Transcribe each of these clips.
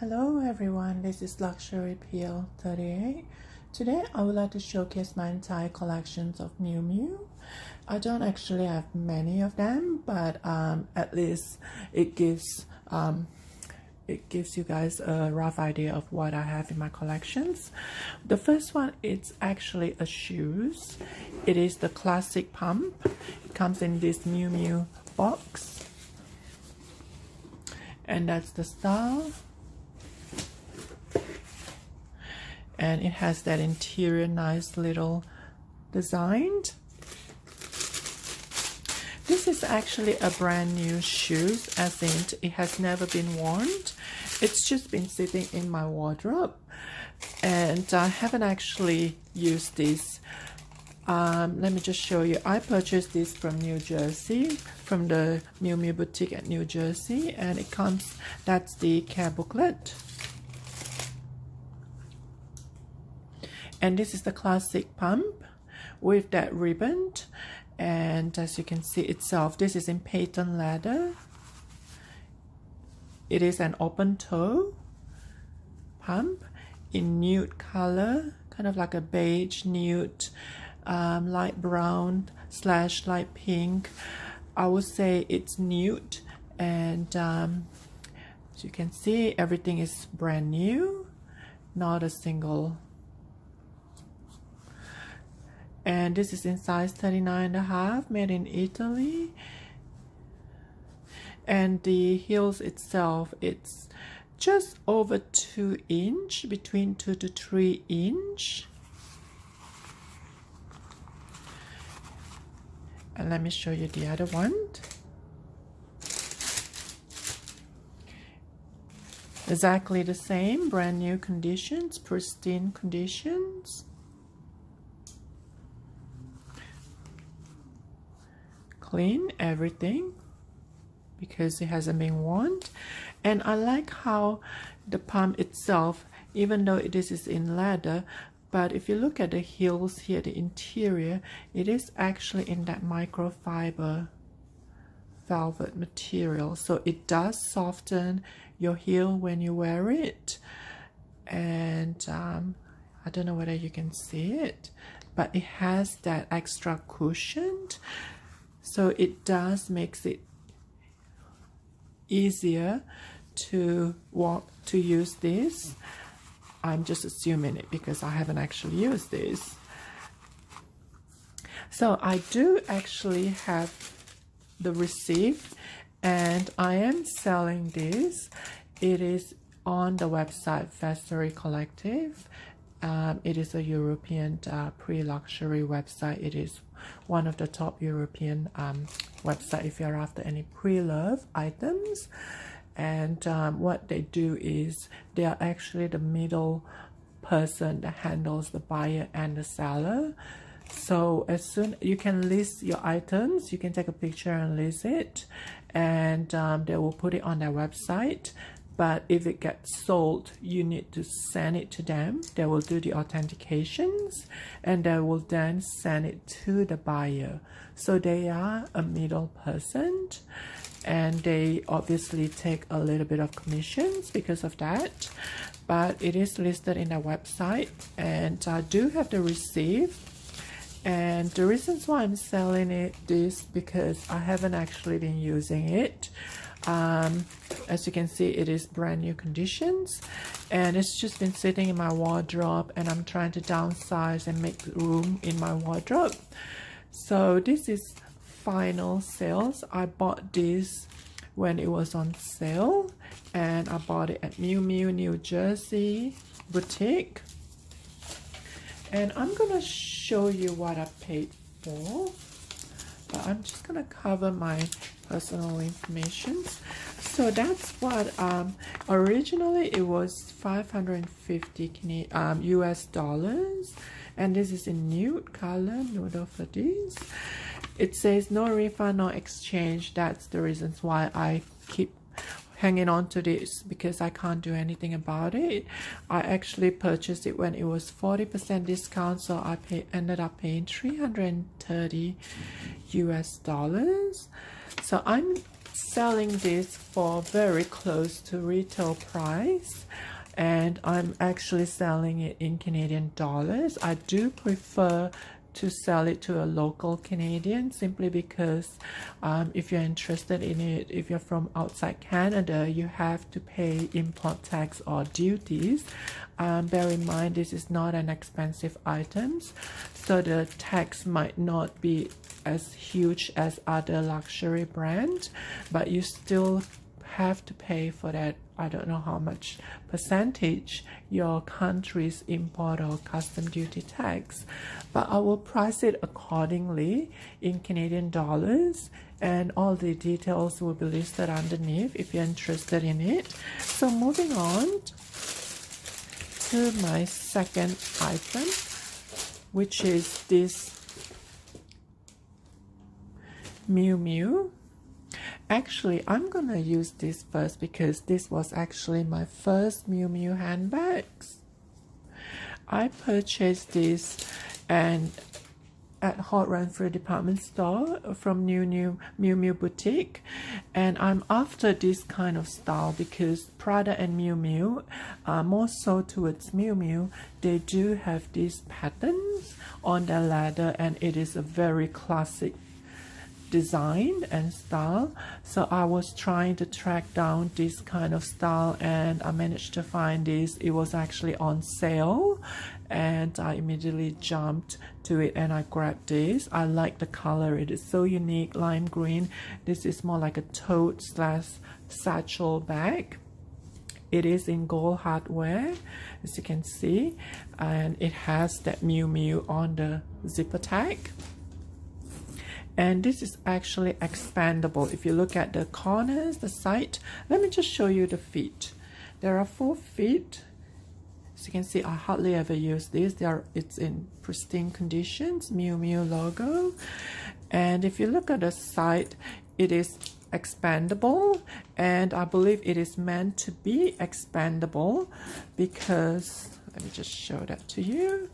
Hello everyone, this is Luxury PL 38. Today I would like to showcase my entire collections of Miu Miu. I don't actually have many of them, but at least it gives you guys a rough idea of what I have in my collections. The first one is actually a shoes. It is the classic pump. It comes in this Miu Miu box, and that's the style. And it has that interior nice little design. This is actually a brand new shoes, as in it has never been worn. It's just been sitting in my wardrobe, and I haven't actually used this. Let me just show you. I purchased this from New Jersey, from the Miu Miu boutique at New Jersey, and it comes, that's the care booklet. And this is the classic pump with that ribbon, and as you can see itself, this is in patent leather. It is an open toe pump in nude color, kind of like a beige nude, light brown / light pink. I would say it's nude, and as you can see, everything is brand new, not a single. And this is in size 39.5, made in Italy. And the heels itself, it's just over 2 inch, between 2 to 3 inch. And let me show you the other one. Exactly the same, brand new conditions, pristine conditions. Clean everything because it hasn't been worn. And I like how the pump itself, even though this is in leather, but if you look at the heels here, the interior, it is actually in that microfiber velvet material, so it does soften your heel when you wear it. And I don't know whether you can see it, but it has that extra cushion. So it does makes it easier to use this. I'm just assuming it because I haven't actually used this. So I do actually have the receipt, and I am selling this. It is on the website Factory Collective. It is a European pre-luxury website. It is one of the top European website if you're after any pre-love items. And what they do is they are actually the middle person that handles the buyer and the seller. So as soon you can list your items, you can take a picture and list it, and they will put it on their website. But if it gets sold, you need to send it to them. They will do the authentications, and they will then send it to the buyer. So they are a middle person, and they obviously take a little bit of commissions because of that. But it is listed in their website, and I do have the receipt. And the reasons why I'm selling it is because I haven't actually been using it. As you can see, it is brand new conditions, and it's just been sitting in my wardrobe, and I'm trying to downsize and make room in my wardrobe. So this is final sales. I bought this when it was on sale, and I bought it at Miu Miu, New Jersey boutique. And I'm gonna show you what I paid for, but I'm just gonna cover my personal information. So that's what originally it was 550 US dollars, and this is in nude color, nude for this. It says no refund, no exchange. That's the reasons why I keep hanging on to this, because I can't do anything about it. I actually purchased it when it was 40% discount, so I ended up paying 330 US dollars. So I'm selling this for very close to retail price, and I'm actually selling it in Canadian dollars. I do prefer to sell it to a local Canadian simply because if you're interested in it, if you're from outside Canada, you have to pay import tax or duties. Bear in mind, this is not an expensive item, so the tax might not be as huge as other luxury brands, but you still have to pay for that. I don't know how much percentage your country's import or custom duty tax, but I will price it accordingly in Canadian dollars, and all the details will be listed underneath if you're interested in it. So moving on to my second item, which is this Miu Miu. Actually, I'm gonna use this first because this was actually my first Miu Miu handbags. I purchased this and at Hot Run Free department store from Miu Miu boutique, and I'm after this kind of style because Prada and Miu Miu, more so towards Miu Miu, they do have these patterns on their leather, and it is a very classic design and style. So I was trying to track down this kind of style, and I managed to find this. It was actually on sale, and I immediately jumped to it and I grabbed this. I like the color. It is so unique, lime green. This is more like a tote slash satchel bag. It is in gold hardware, as you can see, and it has that Miu Miu on the zipper tag. And this is actually expandable. If you look at the corners, the side, let me just show you the feet. There are 4 feet. As you can see, I hardly ever use this. It's in pristine conditions, Miu Miu logo. And if you look at the side, it is expandable, and I believe it is meant to be expandable because, let me just show that to you.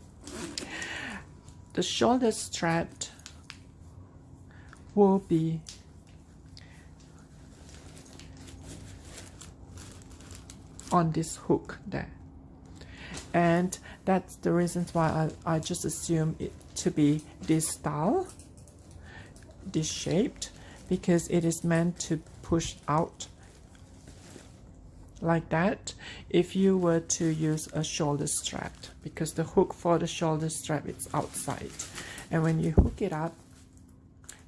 The shoulder strap will be on this hook there, and that's the reasons why I just assume it to be this style, this shaped, because it is meant to push out like that if you were to use a shoulder strap, because the hook for the shoulder strap is outside, and when you hook it up,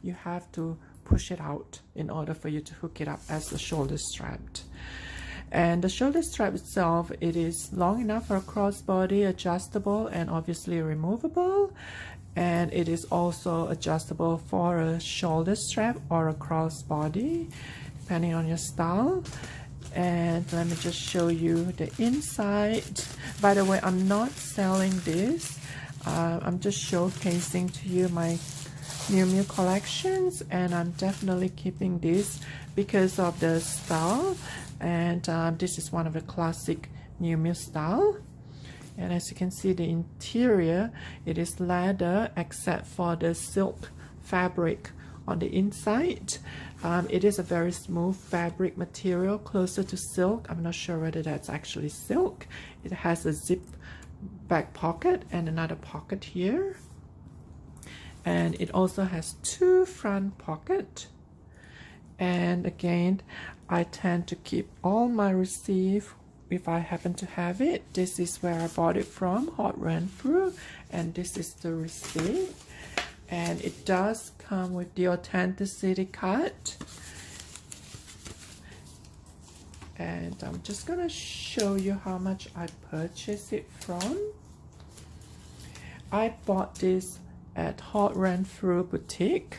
you have to push it out in order for you to hook it up as a shoulder strap. And the shoulder strap itself, it is long enough for a crossbody, adjustable and obviously removable, and it is also adjustable for a shoulder strap or a crossbody depending on your style. And let me just show you the inside. By the way, I'm not selling this, I'm just showcasing to you my Miu Miu collections, and I'm definitely keeping this because of the style, and this is one of the classic Miu Miu style. And as you can see, the interior, it is leather except for the silk fabric on the inside. It is a very smooth fabric material, closer to silk. I'm not sure whether that's actually silk. It has a zip back pocket and another pocket here. And it also has 2 front pockets. And again, I tend to keep all my receipt if I happen to have it. This is where I bought it from, Hot Run Through, and this is the receipt. And it does come with the authenticity card. And I'm just gonna show you how much I purchased it from. I bought this at Hot Run Through boutique,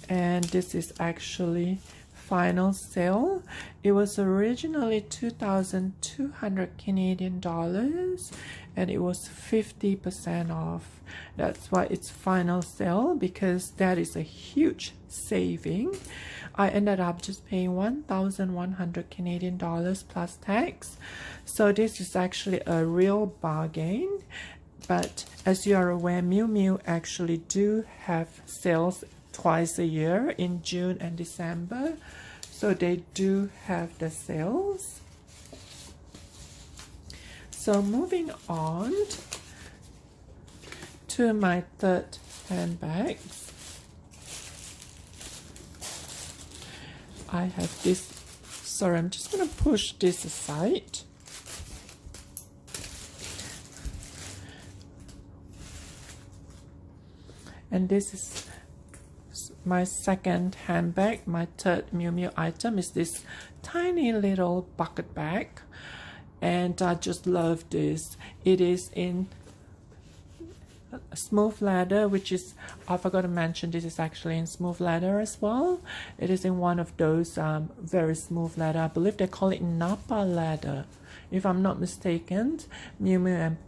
and this is actually final sale. It was originally 2,200 Canadian dollars, and it was 50% off. That's why it's final sale, because that is a huge saving. I ended up just paying 1,100 Canadian dollars plus tax, so this is actually a real bargain. But as you are aware, Miu Miu actually do have sales twice a year in June and December. So they do have the sales. So moving on to my third handbags, I have this. Sorry, I'm just going to push this aside. And this is my second handbag. My third Miu Miu item is this tiny little bucket bag. And I just love this. It is in smooth leather, which is, I forgot to mention, this is actually in smooth leather as well. It is in one of those very smooth leather. I believe they call it Napa leather, if I'm not mistaken. Miu Miu,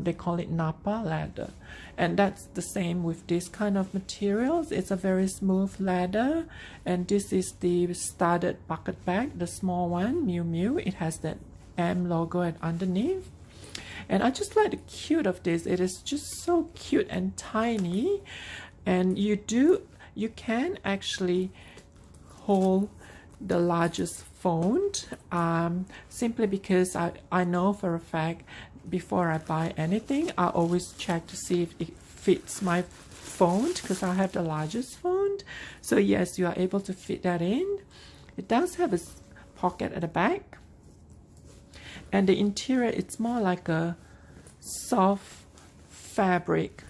they call it Napa leather, and that's the same with this kind of materials. It's a very smooth leather, and this is the studded bucket bag, the small one, Miu Miu. It has that M logo underneath. And I just like the cute of this. It is just so cute and tiny, and you can actually hold the largest phone, simply because I know for a fact before I buy anything, I always check to see if it fits my phone, because I have the largest phone. So yes, you are able to fit that in. It does have a pocket at the back. And the interior, it's more like a soft fabric,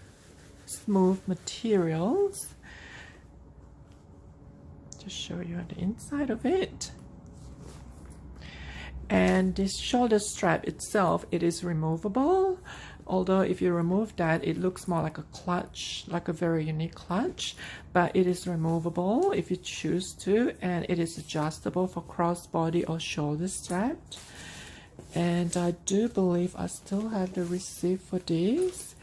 smooth materials. Just show you the inside of it. And this shoulder strap itself, it is removable. Although if you remove that, it looks more like a clutch, like a very unique clutch. But it is removable if you choose to, and it is adjustable for crossbody or shoulder strap. And I do believe I still have the receipt for this.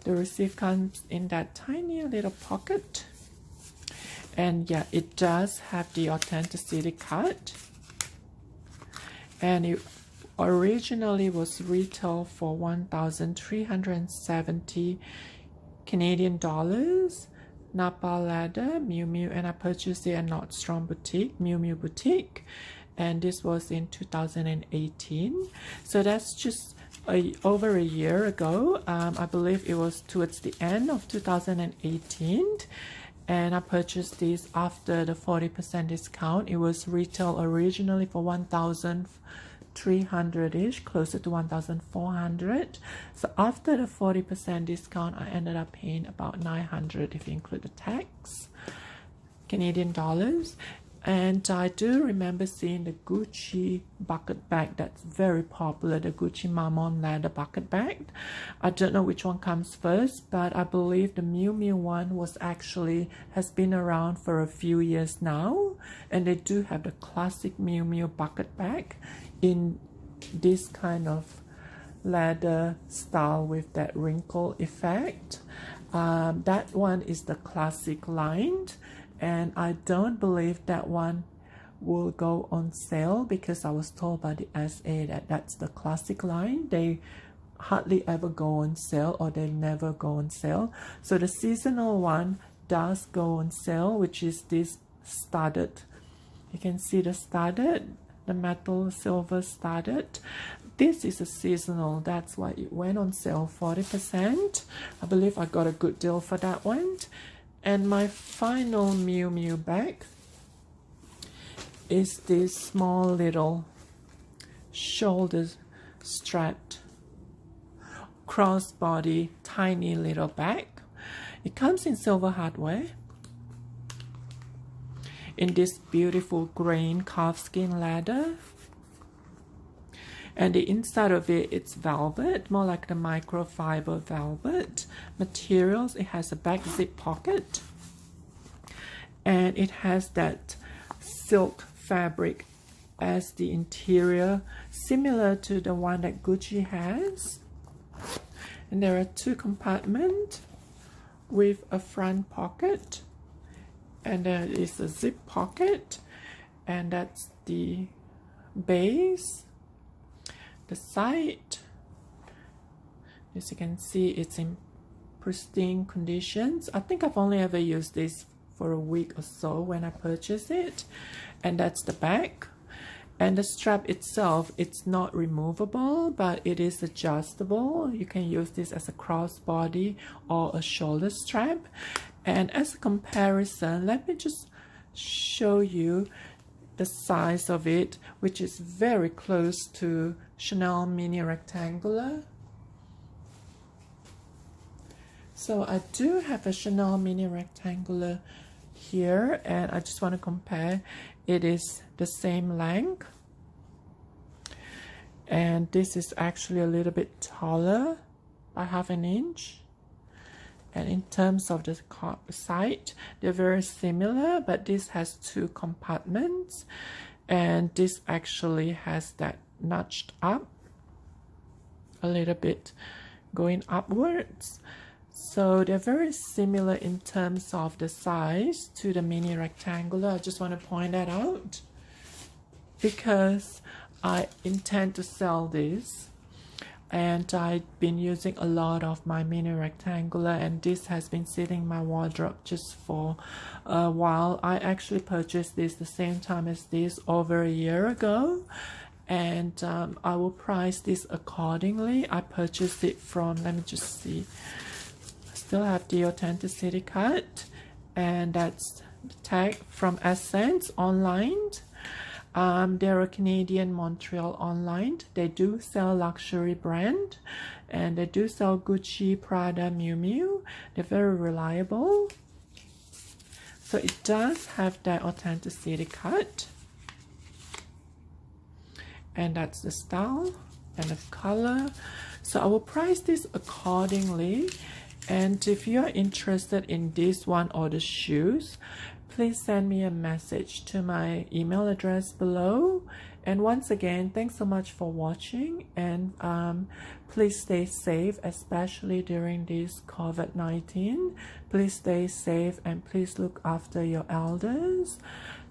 The receipt comes in that tiny little pocket. And yeah, it does have the authenticity card. And it originally was retail for 1,370 Canadian dollars. Napa leather, Miu Miu, and I purchased it at Nordstrom Boutique, Miu Miu Boutique. And this was in 2018, so that's just over a year ago. I believe it was towards the end of 2018, and I purchased this after the 40% discount. It was retail originally for 1,300-ish, closer to 1,400. So after the 40% discount, I ended up paying about 900 if you include the tax, Canadian dollars. And I do remember seeing the Gucci bucket bag that's very popular, the Gucci Marmon leather bucket bag. I don't know which one comes first, but I believe the Miu Miu one has been around for a few years now. And they do have the classic Miu Miu bucket bag in this kind of leather style with that wrinkle effect. That one is the classic line. And I don't believe that one will go on sale, because I was told by the SA that that's the classic line. They hardly ever go on sale, or they never go on sale. So the seasonal one does go on sale, which is this studded. You can see the studded, the metal silver studded. This is a seasonal, that's why it went on sale 40%. I believe I got a good deal for that one. And my final Miu Miu bag is this small little shoulder strapped crossbody tiny little bag. It comes in silver hardware in this beautiful grain calfskin leather. And the inside of it, it's velvet, more like the microfiber velvet materials. It has a back zip pocket, and it has that silk fabric as the interior, similar to the one that Gucci has. And there are two compartments with a front pocket, and there is a zip pocket, and that's the base. The side, as you can see, it's in pristine conditions. I think I've only ever used this for a week or so when I purchased it. And that's the back. And the strap itself, it's not removable, but it is adjustable. You can use this as a crossbody or a shoulder strap. And as a comparison, let me just show you the size of it, which is very close to Chanel Mini Rectangular. So I do have a Chanel Mini Rectangular here, and I just want to compare. It is the same length, and this is actually a little bit taller by ½ inch. And in terms of the side, they're very similar, but this has 2 compartments, and this actually has that notched up a little bit, going upwards. So they're very similar in terms of the size to the Mini Rectangular. I just want to point that out because I intend to sell this, and I've been using a lot of my Mini Rectangular, and this has been sitting in my wardrobe just for a while. I actually purchased this the same time as this over a year ago, and I will price this accordingly. I purchased it from, let me just see, still have the authenticity card, and that's the tag from Essence online. They're a Canadian Montreal online. They do sell luxury brand, and they do sell Gucci, Prada, Miu Miu. They're very reliable. So it does have that authenticity card, and that's the style and the color. So I will price this accordingly. And if you're interested in this one or the shoes, please send me a message to my email address below. And once again, thanks so much for watching, and please stay safe, especially during this COVID-19. Please stay safe, and please look after your elders.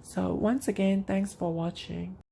So once again, thanks for watching.